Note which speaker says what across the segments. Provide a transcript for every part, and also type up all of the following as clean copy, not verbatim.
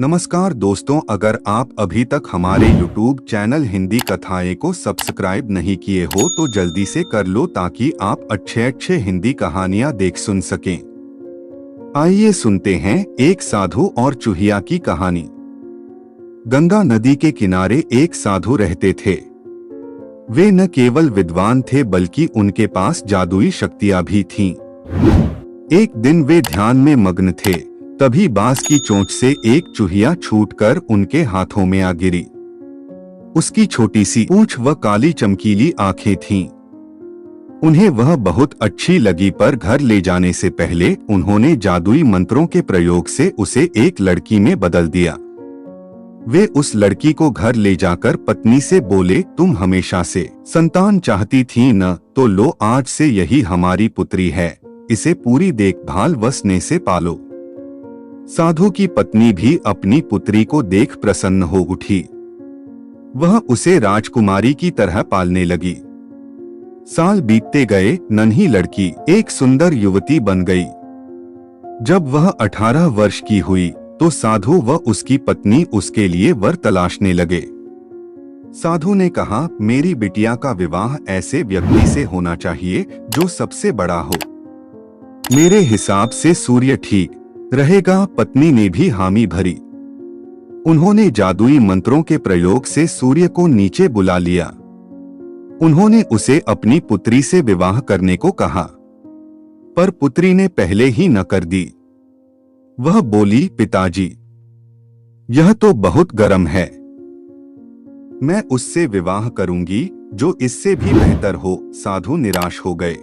Speaker 1: नमस्कार दोस्तों, अगर आप अभी तक हमारे YouTube चैनल हिंदी कथाएं को सब्सक्राइब नहीं किए हो तो जल्दी से कर लो ताकि आप अच्छे हिंदी कहानियां देख सुन सकें। आइए सुनते हैं एक साधु और चूहिया की कहानी। गंगा नदी के किनारे एक साधु रहते थे। वे न केवल विद्वान थे बल्कि उनके पास जादुई शक्तियां भी थीं। एक दिन वे ध्यान में मग्न थे, तभी बांस की चोंच से एक चूहिया छूटकर उनके हाथों में आ गिरी। उसकी छोटी सी पूंछ व काली चमकीली आंखें थीं। उन्हें वह बहुत अच्छी लगी, पर घर ले जाने से पहले उन्होंने जादुई मंत्रों के प्रयोग से उसे एक लड़की में बदल दिया। वे उस लड़की को घर ले जाकर पत्नी से बोले, तुम हमेशा से संतान चाहती थी न, तो लो आज से यही हमारी पुत्री है, इसे पूरी देखभाल व स्नेह से पालो। साधु की पत्नी भी अपनी पुत्री को देख प्रसन्न हो उठी। वह उसे राजकुमारी की तरह पालने लगी। साल बीतते गए, नन्ही लड़की एक सुंदर युवती बन गई। जब वह 18 वर्ष की हुई तो साधु व उसकी पत्नी उसके लिए वर तलाशने लगे। साधु ने कहा, मेरी बिटिया का विवाह ऐसे व्यक्ति से होना चाहिए जो सबसे बड़ा हो। मेरे हिसाब से सूर्य ठीक रहेगा। पत्नी ने भी हामी भरी। उन्होंने जादुई मंत्रों के प्रयोग से सूर्य को नीचे बुला लिया। उन्होंने उसे अपनी पुत्री से विवाह करने को कहा, पर पुत्री ने पहले ही न कर दी। वह बोली, पिताजी, यह तो बहुत गर्म है। मैं उससे विवाह करूंगी जो इससे भी बेहतर हो। साधु निराश हो गए।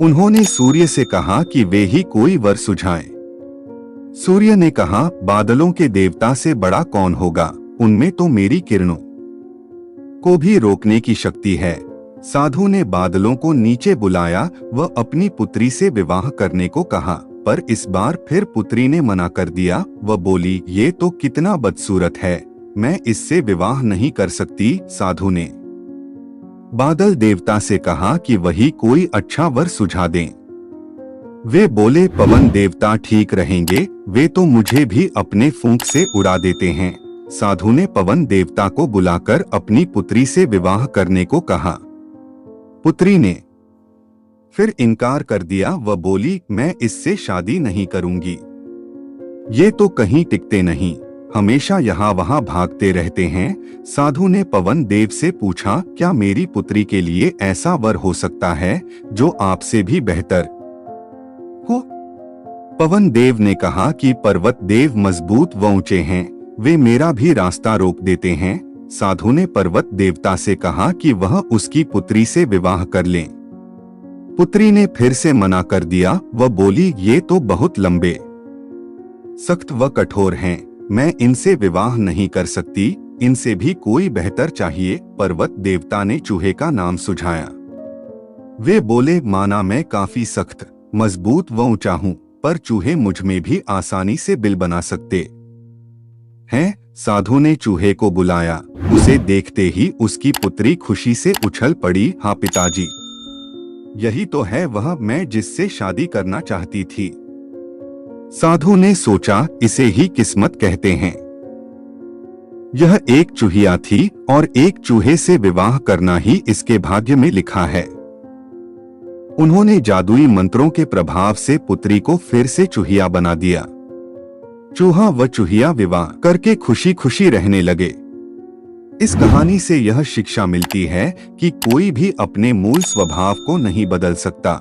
Speaker 1: उन्होंने सूर्य से कहा कि वे ही कोई वर सुझाएं। सूर्य ने कहा, बादलों के देवता से बड़ा कौन होगा, उनमें तो मेरी किरणों को भी रोकने की शक्ति है। साधु ने बादलों को नीचे बुलाया व अपनी पुत्री से विवाह करने को कहा, पर इस बार फिर पुत्री ने मना कर दिया। वह बोली, ये तो कितना बदसूरत है, मैं इससे विवाह नहीं कर सकती। साधु ने बादल देवता से कहा कि वही कोई अच्छा वर सुझा दें। वे बोले, पवन देवता ठीक रहेंगे, वे तो मुझे भी अपने फूंक से उड़ा देते हैं। साधु ने पवन देवता को बुलाकर अपनी पुत्री से विवाह करने को कहा। पुत्री ने फिर इनकार कर दिया। वह बोली, मैं इससे शादी नहीं करूंगी, ये तो कहीं टिकते नहीं, हमेशा यहाँ वहाँ भागते रहते हैं। साधु ने पवन देव से पूछा, क्या मेरी पुत्री के लिए ऐसा वर हो सकता है जो आपसे भी बेहतर हो? पवन देव ने कहा कि पर्वत देव मजबूत व ऊंचे हैं, वे मेरा भी रास्ता रोक देते हैं। साधु ने पर्वत देवता से कहा कि वह उसकी पुत्री से विवाह कर लें। पुत्री ने फिर से मना कर दिया। वह बोली, ये तो बहुत लंबे, सख्त व कठोर हैं, मैं इनसे विवाह नहीं कर सकती, इनसे भी कोई बेहतर चाहिए। पर्वत देवता ने चूहे का नाम सुझाया। वे बोले, माना मैं काफी सख्त, मजबूत व ऊंचा हूं, पर चूहे मुझ में भी आसानी से बिल बना सकते हैं। साधु ने चूहे को बुलाया। उसे देखते ही उसकी पुत्री खुशी से उछल पड़ी। हाँ पिताजी, यही तो है वह मैं जिससे शादी करना चाहती थी। साधु ने सोचा, इसे ही किस्मत कहते हैं। यह एक चूहिया थी और एक चूहे से विवाह करना ही इसके भाग्य में लिखा है। उन्होंने जादुई मंत्रों के प्रभाव से पुत्री को फिर से चूहिया बना दिया। चूहा व चूहिया विवाह करके खुशी खुशी रहने लगे। इस कहानी से यह शिक्षा मिलती है कि कोई भी अपने मूल स्वभाव को नहीं बदल सकता।